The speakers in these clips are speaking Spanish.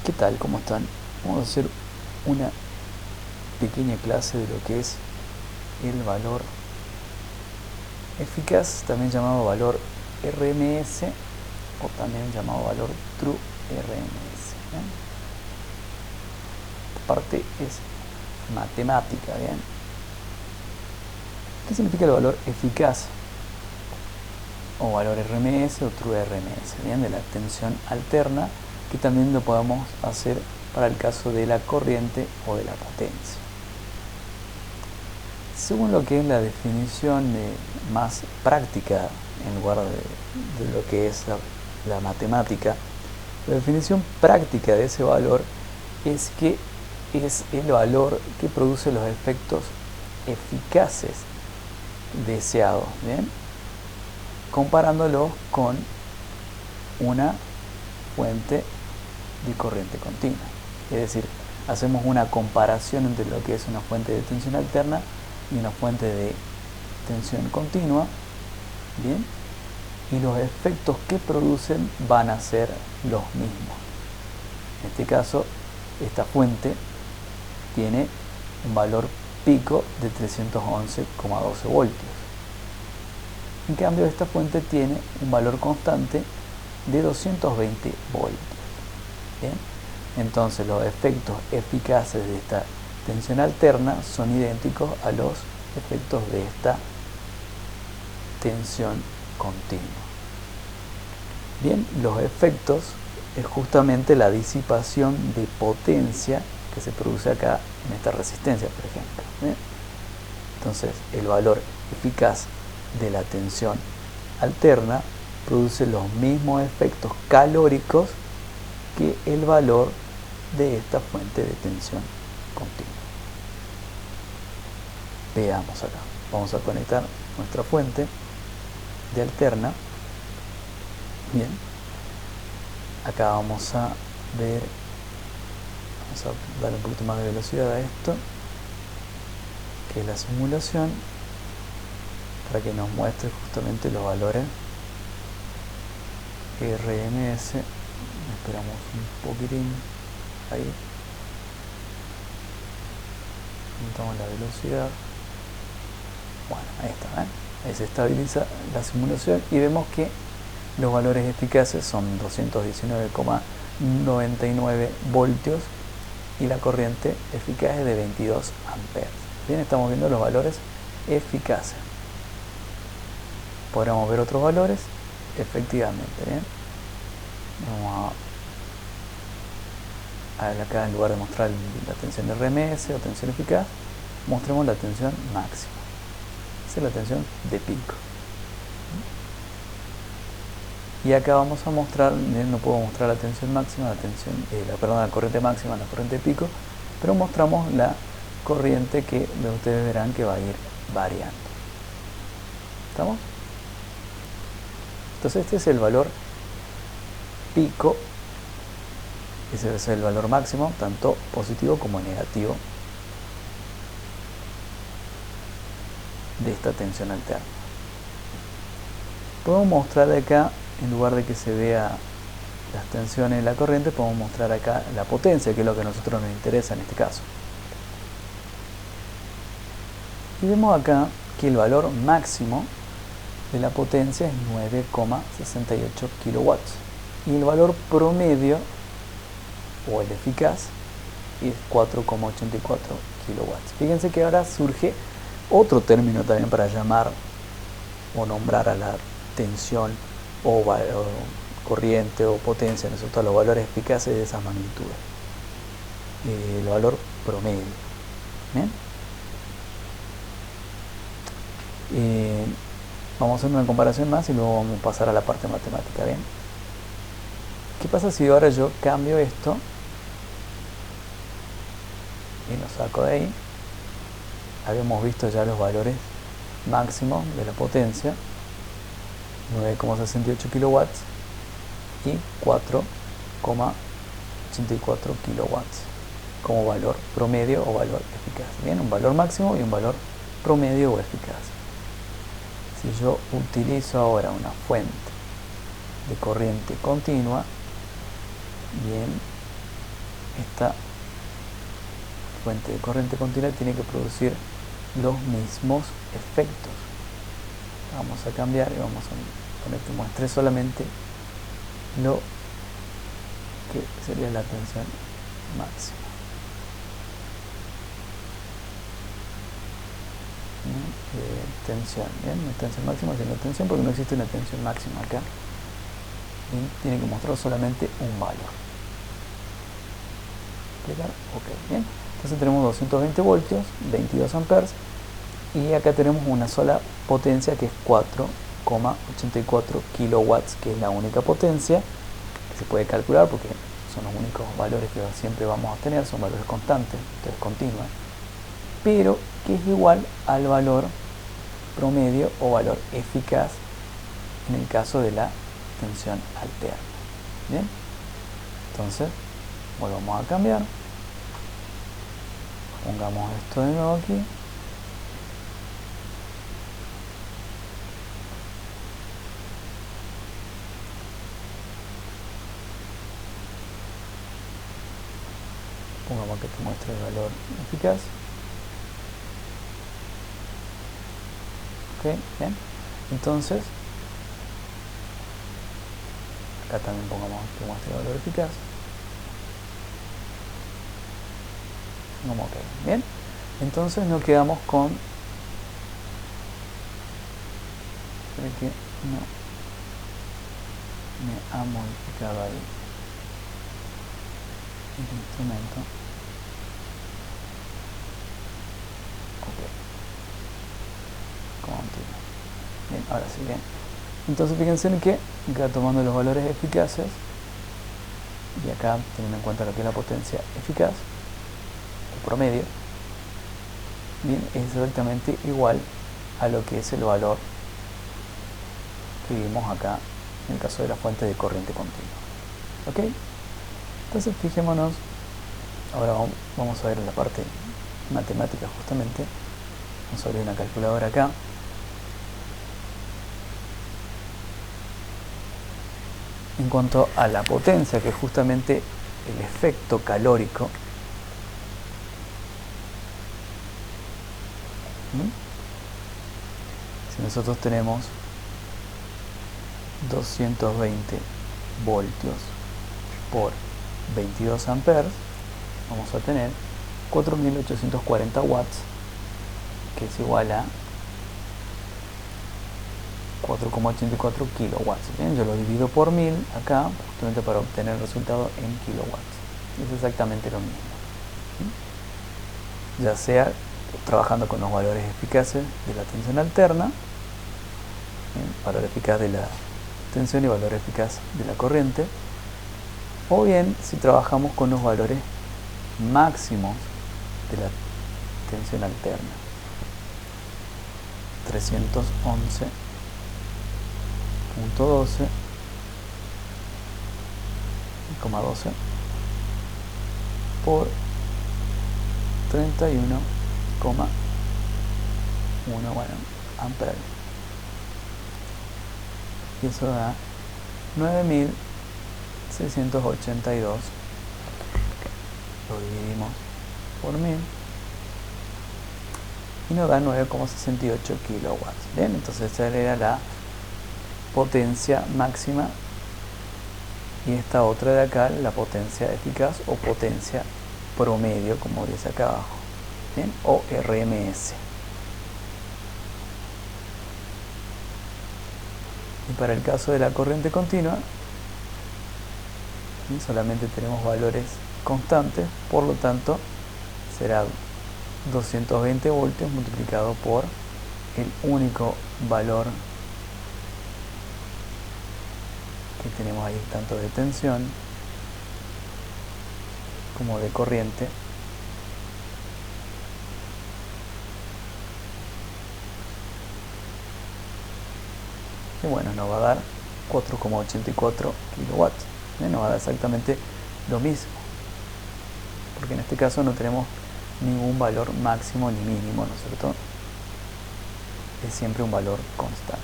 ¿Qué tal? ¿Cómo están? Vamos a hacer una pequeña clase de lo que es el valor eficaz, también llamado valor RMS o también llamado valor True RMS. ¿Bien? Esta parte es matemática, ¿bien? ¿Qué significa el valor eficaz? O valor RMS o True RMS, ¿bien? De la tensión alterna, que también lo podemos hacer para el caso de la corriente o de la potencia. Según lo que es la definición más práctica en lugar de lo que es la matemática, la definición práctica de ese valor es que es el valor que produce los efectos eficaces deseados, ¿bien? Comparándolo con una fuente de corriente continua. Es decir, hacemos una comparación entre lo que es una fuente de tensión alterna y una fuente de tensión continua, ¿bien? Y los efectos que producen van a ser los mismos. En este caso, esta fuente tiene un valor pico de 311,12 voltios. En cambio, esta fuente tiene un valor constante de 220 voltios. ¿Bien? Entonces, los efectos eficaces de esta tensión alterna son idénticos a los efectos de esta tensión continua. Bien, los efectos es justamente la disipación de potencia que se produce acá en esta resistencia, por ejemplo. ¿Bien? Entonces, el valor eficaz de la tensión alterna produce los mismos efectos calóricos que el valor de esta fuente de tensión continua. Veamos acá. Vamos a conectar nuestra fuente de alterna. Bien. Acá vamos a ver, vamos a darle un poquito más de velocidad a esto, que es la simulación, para que nos muestre justamente los valores RMS. Esperamos un poquitín ahí, aumentamos la velocidad. Bueno, ahí está, ¿eh? Ahí se estabiliza la simulación y vemos que los valores eficaces son 219,99 voltios y la corriente eficaz es de 22 amperes. Bien, estamos viendo los valores eficaces. Podríamos ver otros valores, efectivamente, ¿bien? Vamos a ver acá, en lugar de mostrar la tensión RMS o tensión eficaz, mostremos la tensión máxima. Esa es la tensión de pico. Y acá vamos a mostrar, no puedo mostrar la tensión máxima, la corriente máxima, la corriente de pico, pero mostramos la corriente que ustedes verán que va a ir variando. ¿Estamos? Entonces este es el valor pico, ese es el valor máximo, tanto positivo como negativo de esta tensión alterna. Podemos mostrar acá, en lugar de que se vea las tensiones de la corriente, podemos mostrar acá la potencia, que es lo que a nosotros nos interesa en este caso. Y vemos acá que el valor máximo de la potencia es 9,68 kilowatts y el valor promedio o el eficaz es 4,84 kilowatts. Fíjense que ahora surge otro término también para llamar o nombrar a la tensión o corriente o potencia, ¿no es cierto?, a los valores eficaces de esas magnitudes. El valor promedio. ¿Bien? Vamos a hacer una comparación más y luego vamos a pasar a la parte matemática. ¿Bien? ¿Qué pasa si ahora yo cambio esto y lo saco de ahí? Habíamos visto ya los valores máximos de la potencia, 9,68 kilowatts y 4,84 kilowatts como valor promedio o valor eficaz. Bien, un valor máximo y un valor promedio o eficaz. Si yo utilizo ahora una fuente de corriente continua, bien, esta fuente de corriente continua tiene que producir los mismos efectos. Vamos a cambiar y vamos a poner que muestre solamente lo que sería la tensión máxima. Tensión, ¿bien? No es tensión máxima, sino tensión, porque no existe una tensión máxima acá. ¿Bien? Tiene que mostrar solamente un valor. ¿Aplicar? Ok, bien. Entonces tenemos 220 voltios, 22 amperes, y acá tenemos una sola potencia que es 4,84 kilowatts, que es la única potencia que se puede calcular porque son los únicos valores que siempre vamos a tener, son valores constantes, entonces continuas, pero que es igual al valor promedio o valor eficaz en el caso de la tensión alterna. Bien, entonces volvamos a cambiar, pongamos esto de nuevo aquí, pongamos que te muestre el valor eficaz. Ok, bien, entonces acá también pongamos que muestre el valor eficaz. Como ok, bien, entonces nos quedamos con que no me ha modificado ahí el instrumento. Ok, continúo. Bien, ahora sí, bien. Entonces fíjense en que acá tomando los valores eficaces y acá teniendo en cuenta lo que es la potencia eficaz, el promedio, bien, es exactamente igual a lo que es el valor que vimos acá en el caso de la fuente de corriente continua. ¿Ok? Entonces fijémonos, ahora vamos a ver la parte matemática justamente. Vamos a abrir una calculadora acá. En cuanto a la potencia, que es justamente el efecto calórico, si nosotros tenemos 220 voltios por 22 amperes, vamos a tener 4840 watts, que es igual a 4,84 kilowatts. ¿Bien? Yo lo divido por 1000 acá, justamente para obtener el resultado en kilowatts. Es exactamente lo mismo. ¿Sí? Ya sea trabajando con los valores eficaces de la tensión alterna, ¿bien? Valor eficaz de la tensión y valor eficaz de la corriente, o bien si trabajamos con los valores máximos de la tensión alterna. 311.12 por 31,1 amperes, y eso da 9682. Lo dividimos por 1000 y nos da 9,68 kilowatts. Bien, entonces esa era la potencia máxima, y esta otra de acá la potencia eficaz o potencia promedio, como dice acá abajo. Bien, o RMS. Y para el caso de la corriente continua, ¿sí? Solamente tenemos valores constantes, por lo tanto será 220 voltios multiplicado por el único valor que tenemos ahí, tanto de tensión como de corriente, y bueno, nos va a dar 4,84 kilowatts. Nos va a dar exactamente lo mismo, porque en este caso no tenemos ningún valor máximo ni mínimo, ¿no es cierto? Es siempre un valor constante.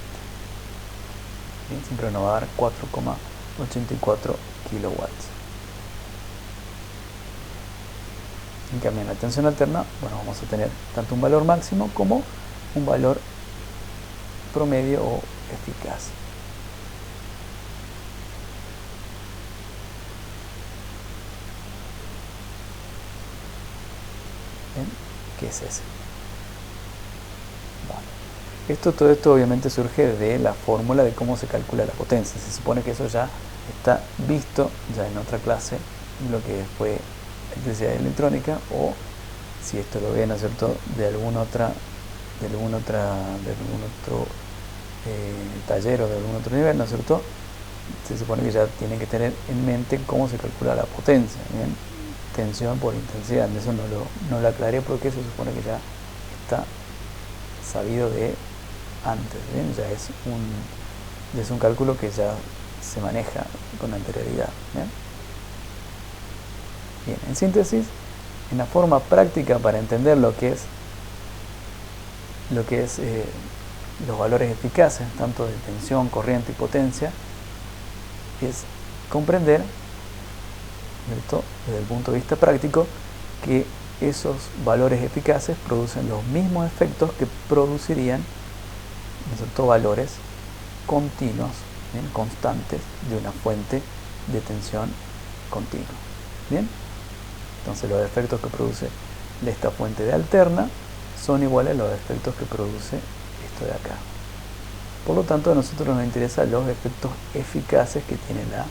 Bien, siempre nos va a dar 4,84 kilowatts. En cambio, en la tensión alterna, bueno, vamos a tener tanto un valor máximo como un valor promedio o eficaz. ¿Bien? ¿Qué es ese? Bueno, todo esto obviamente surge de la fórmula de cómo se calcula la potencia. Se supone que eso ya está visto ya en otra clase, lo que fue electricidad y electrónica, o si esto lo ven, ¿no es cierto?, de algún otro taller o de algún otro nivel, ¿no es cierto?, se supone que ya tienen que tener en mente cómo se calcula la potencia, ¿bien? Tensión por intensidad. Eso no lo aclaré porque se supone que ya está sabido de antes, ¿bien? Ya es un cálculo que ya se maneja con anterioridad, ¿bien? Bien, en síntesis, en la forma práctica para entender lo que es los valores eficaces, tanto de tensión, corriente y potencia, es comprender, ¿cierto?, desde el punto de vista práctico, que esos valores eficaces producen los mismos efectos que producirían, ¿no es cierto?, valores continuos, ¿bien?, constantes de una fuente de tensión continua. ¿Bien? Entonces los efectos que produce esta fuente de alterna son iguales a los efectos que produce esto de acá. Por lo tanto, a nosotros nos interesan los efectos eficaces que tiene la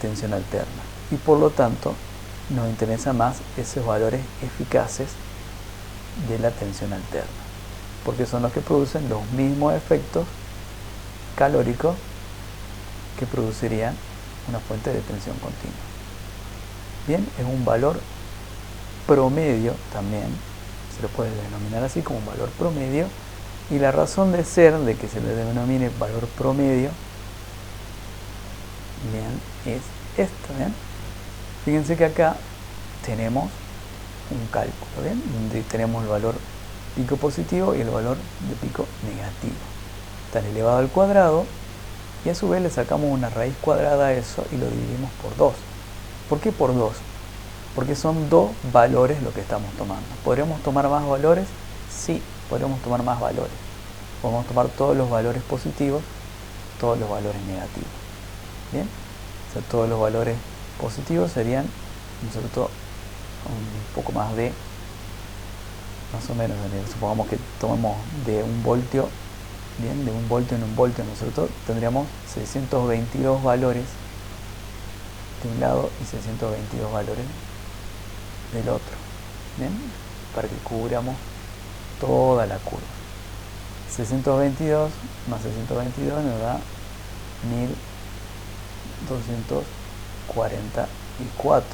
tensión alterna. Y por lo tanto, nos interesa más esos valores eficaces de la tensión alterna, porque son los que producen los mismos efectos calóricos que producirían una fuente de tensión continua. Bien, es un valor promedio también, se lo puede denominar así como un valor promedio, y la razón de ser de que se le denomine valor promedio, bien, es esto, ¿bien? Fíjense que acá tenemos un cálculo, ¿bien?, donde tenemos el valor pico positivo y el valor de pico negativo. Está elevado al cuadrado, y a su vez le sacamos una raíz cuadrada a eso y lo dividimos por 2. ¿Por qué por 2? Porque son dos valores lo que estamos tomando. ¿Podríamos tomar más valores? Sí, podríamos tomar más valores. Podemos tomar todos los valores positivos, todos los valores negativos. ¿Bien? O sea, todos los valores positivos serían, sobre todo, un poco más de, más o menos, supongamos que tomamos de un voltio, bien, de un voltio en un voltio, ¿no es cierto?, tendríamos 622 valores de un lado y 622 valores del otro, ¿bien?, para que cubramos toda la curva. 622 más 622 nos da 1244.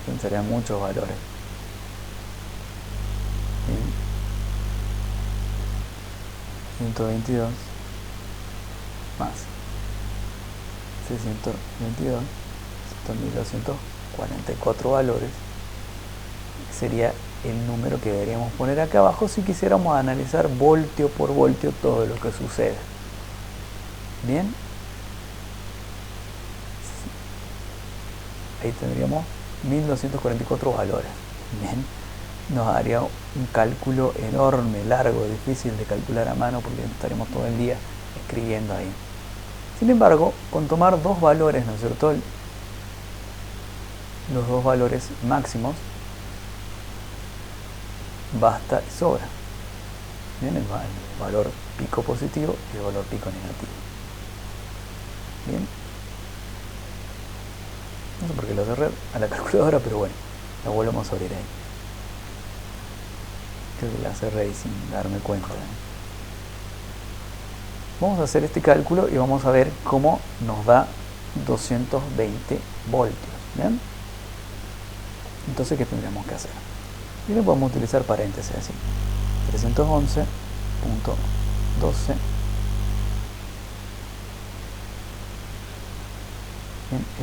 Bien, serían muchos valores. Bien. 122 más 622 son 1244 valores. Sería el número que deberíamos poner acá abajo si quisiéramos analizar voltio por voltio todo lo que sucede. Bien, ahí tendríamos 1244 valores. Bien, nos haría un cálculo enorme, largo, difícil de calcular a mano porque estaremos todo el día escribiendo ahí. Sin embargo, con tomar dos valores, ¿no es cierto?, los dos valores máximos, basta y sobra. Bien, el valor pico positivo y el valor pico negativo. Bien, no sé por qué lo cerré a la calculadora, pero bueno, la volvemos a abrir ahí. Creo que la cerré ahí sin darme cuenta. Vamos a hacer este cálculo y vamos a ver cómo nos da 220 voltios. ¿Bien? Entonces, ¿qué tendríamos que hacer? Y le podemos utilizar paréntesis así. 311.12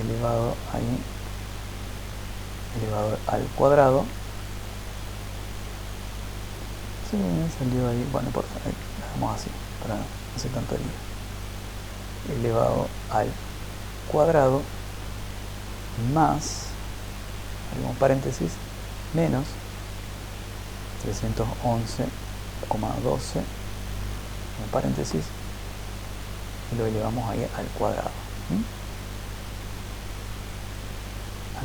elevado al cuadrado. Sí, me salió ahí. Bueno, por favor, lo dejamos así para no hacer tanto lío. Elevado al cuadrado más, abrimos paréntesis, menos 311,12 en paréntesis y lo elevamos ahí al cuadrado.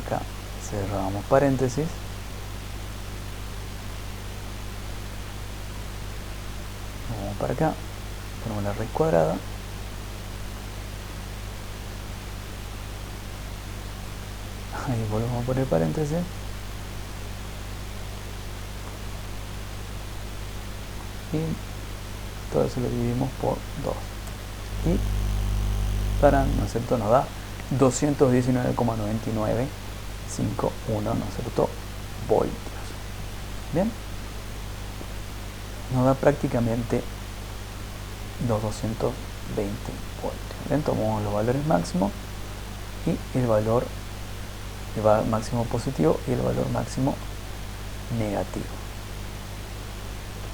Acá cerramos paréntesis, vamos para acá, ponemos la raíz cuadrada, ahí volvemos a poner paréntesis y todo eso lo dividimos por 2 y ¿no es cierto? Nos da 219,9951, ¿no es cierto?, voltios. Bien, nos da prácticamente los 220 voltios. Bien, tomamos los valores máximos y el valor máximo positivo y el valor máximo negativo.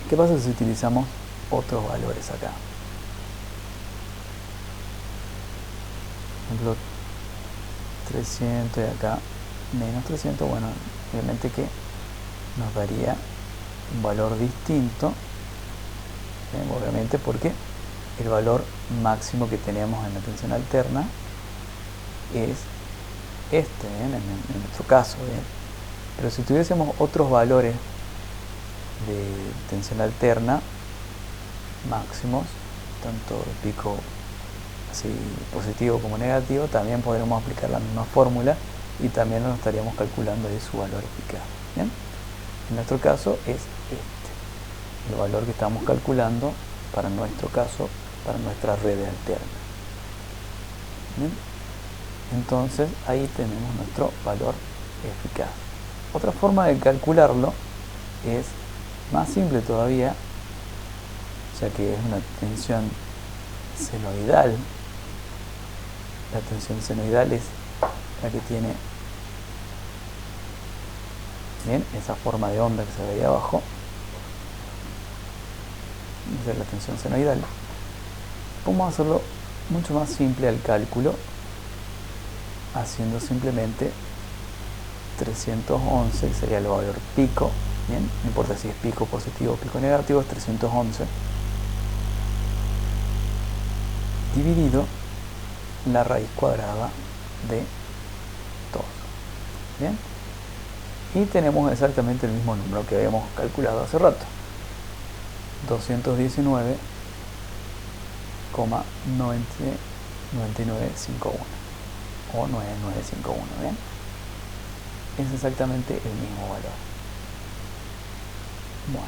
¿Qué pasa si utilizamos otros valores acá? Por ejemplo, 300 y acá menos 300, bueno, obviamente que nos daría un valor distinto, obviamente porque el valor máximo que tenemos en la tensión alterna es este, en nuestro caso, ¿bien? Pero si tuviésemos otros valores de tensión alterna máximos, tanto el pico así positivo como negativo, también podremos aplicar la misma fórmula y también nos estaríamos calculando ahí su valor eficaz. ¿Bien? En nuestro caso es este, el valor que estamos calculando para nuestro caso, para nuestra red alterna. ¿Bien? Entonces ahí tenemos nuestro valor eficaz. Otra forma de calcularlo es más simple todavía, ya que es una tensión senoidal. La tensión senoidal es la que tiene, bien, esa forma de onda que se ve ahí abajo. Esa es la tensión senoidal. Vamos a hacerlo mucho más simple al cálculo, haciendo simplemente 311, que sería el valor pico. Bien, no importa si es pico positivo o pico negativo, es 311 dividido la raíz cuadrada de 2. Bien, y tenemos exactamente el mismo número que habíamos calculado hace rato, 219,9951 o 9951. Bien, es exactamente el mismo valor. Bueno,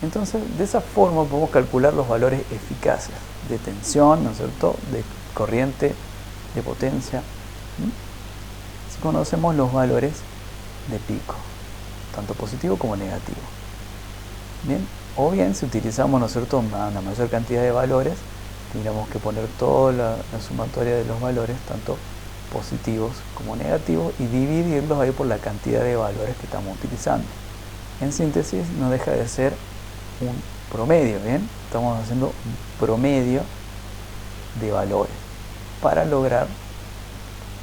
entonces de esa forma podemos calcular los valores eficaces de tensión, ¿no es cierto?, de corriente, de potencia. Si conocemos los valores de pico, tanto positivo como negativo. Bien, o bien si utilizamos, ¿no es cierto?, una mayor cantidad de valores, tendríamos que poner toda la sumatoria de los valores, tanto positivos como negativos, y dividirlos ahí por la cantidad de valores que estamos utilizando. En síntesis, no deja de ser un promedio, ¿bien? Estamos haciendo un promedio de valores para lograr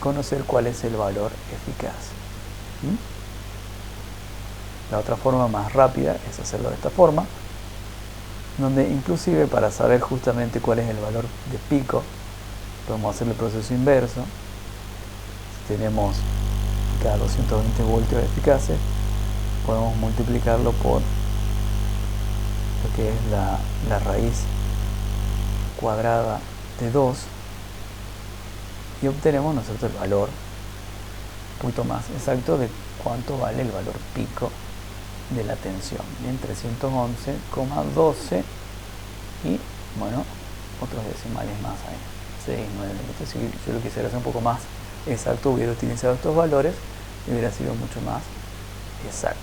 conocer cuál es el valor eficaz. La otra forma más rápida es hacerlo de esta forma, donde inclusive para saber justamente cuál es el valor de pico, podemos hacer el proceso inverso. Si tenemos cada 220 voltios eficaces, podemos multiplicarlo por lo que es la raíz cuadrada de 2 y obtenemos, ¿no es cierto?, el valor un poquito más exacto de cuánto vale el valor pico de la tensión. Bien, 311,12 y, bueno, otros decimales más ahí, 6, 9. Entonces, si yo lo quisiera hacer un poco más exacto, hubiera utilizado estos valores y hubiera sido mucho más exacto.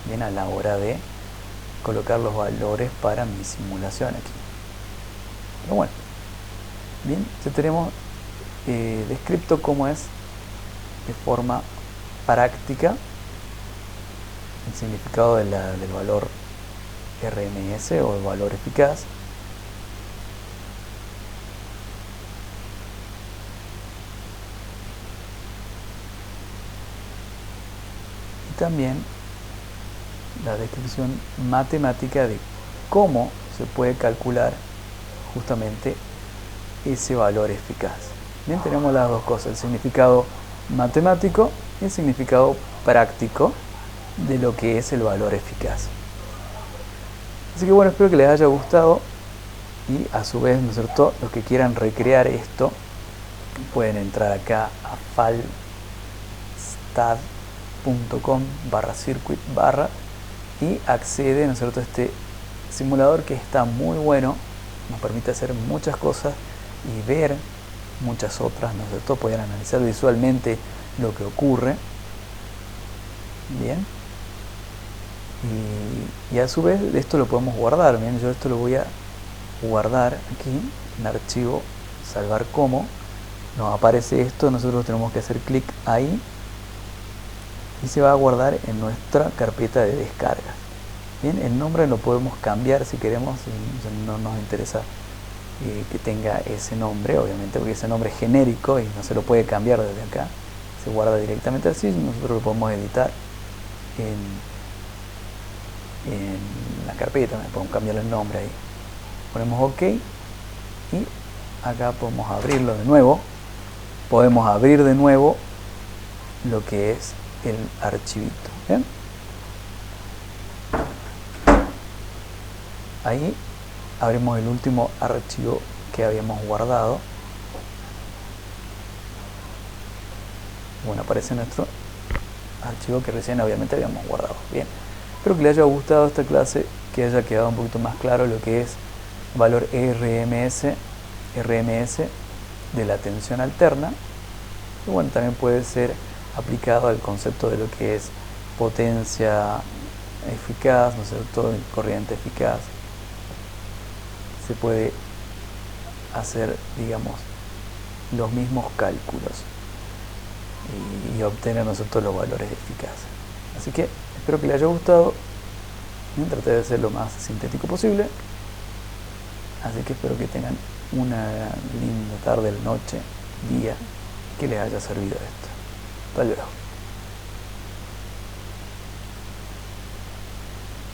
Bien, a la hora de colocar los valores para mi simulación aquí. Pero bueno, bien, ya tenemos descrito cómo es de forma práctica el significado del valor RMS o el valor eficaz. también la descripción matemática de cómo se puede calcular justamente ese valor eficaz. Bien, tenemos las dos cosas, el significado matemático y el significado práctico de lo que es el valor eficaz. Así que bueno, espero que les haya gustado y a su vez, ¿no es cierto?, los que quieran recrear esto pueden entrar acá a falstad.com/circuit/ y accede, ¿no es cierto?, a este simulador que está muy bueno, nos permite hacer muchas cosas y ver muchas otras, ¿no es cierto?, poder analizar visualmente lo que ocurre. Bien, y a su vez esto lo podemos guardar. Bien, yo esto lo voy a guardar aquí en archivo, salvar como. Nos aparece esto, nosotros tenemos que hacer clic ahí y se va a guardar en nuestra carpeta de descargas. Bien, el nombre lo podemos cambiar si queremos, no nos interesa que tenga ese nombre, obviamente, porque ese nombre es genérico y no se lo puede cambiar desde acá, se guarda directamente así. Nosotros lo podemos editar en la carpeta, podemos cambiar el nombre ahí, ponemos OK y acá podemos abrirlo de nuevo. Podemos abrir de nuevo lo que es el archivito. ¿Bien? Ahí abrimos el último archivo que habíamos guardado. Bueno, aparece nuestro archivo que recién obviamente habíamos guardado. Bien, espero que les haya gustado esta clase, que haya quedado un poquito más claro lo que es valor RMS de la tensión alterna. Y bueno, también puede ser aplicado al concepto de lo que es potencia eficaz, ¿no es cierto?, corriente eficaz. Se puede hacer, digamos, los mismos cálculos y obtener, ¿no es cierto?, los valores eficaces. Así que espero que les haya gustado. Traté de ser lo más sintético posible. Así que espero que tengan una linda tarde, noche, día, que les haya servido esto. Hasta luego.